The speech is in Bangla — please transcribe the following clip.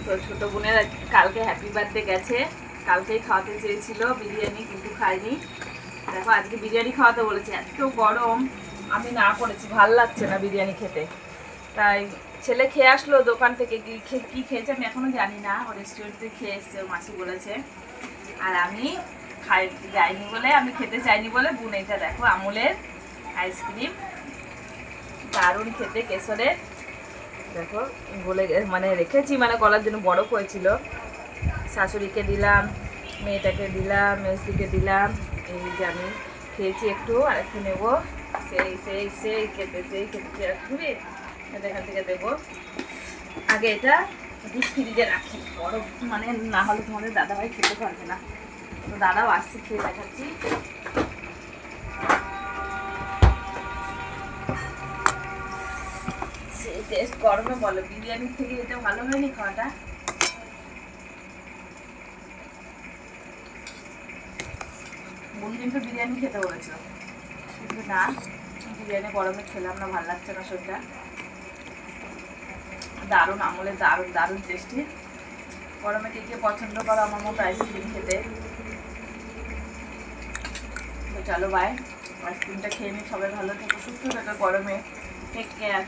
তো ছোটো বোনের কালকে হ্যাপি বার্থডে গেছে, কালকেই খাওয়াতে চেয়েছিল বিরিয়ানি, কিন্তু খাইনি। দেখো আজকে বিরিয়ানি খাওয়াতে বলেছে, এত গরম আমি না করেছি, ভাল লাগছে না বিরিয়ানি খেতে। তাই ছেলে খেয়ে আসলো দোকান থেকে, কী খেয়েছে আমি এখনও জানি না, ও রেস্টুরেন্টে খেয়ে এসছে, ও মাসি বলেছে। আর আমি যাইনি বলে, আমি খেতে চাইনি বলে বোন এটা দেখো আমুলের আইসক্রিম, দারুণ খেতে, কেশরের। দেখো বলে মানে রেখেছি, মানে গলার জন্য বরফ হয়েছিল। শাশুড়িকে দিলাম, মেয়েটাকে দিলাম, মেসদিকে দিলাম। এই যে আমি খেয়েছি একটু, আর একটু নেবো। সেই সেই সেই খেতে ঘুরে এখান থেকে দেবো। আগে এটা ডিপ ফ্রিজে রাখি, বরফ মানে না হলে তোমাদের দাদাভাই খেতে পারবে না। তো দাদাও আসছে, খেয়ে দেখাচ্ছি। সেই টেস্ট গরমে বলো, বিরিয়ানির থেকে এটা ভালো হয়নি খাওয়াটা। বোন কিন্তু বিরিয়ানি খেতে বলেছিল, কিন্তু না, বিরিয়ানি গরমে খেলাম না, ভালো লাগছে না শরীরটা। দারুণ আমলের, দারুণ দারুণ টেস্টি। গরমে কে পছন্দ করো আমার মতো আইসক্রিম খেতে? তো চলো বাই, আইসক্রিমটা খেয়ে নিই, সবাই ভালো থেকো, সুস্থ থাকো গরমে, টেক কেয়ার।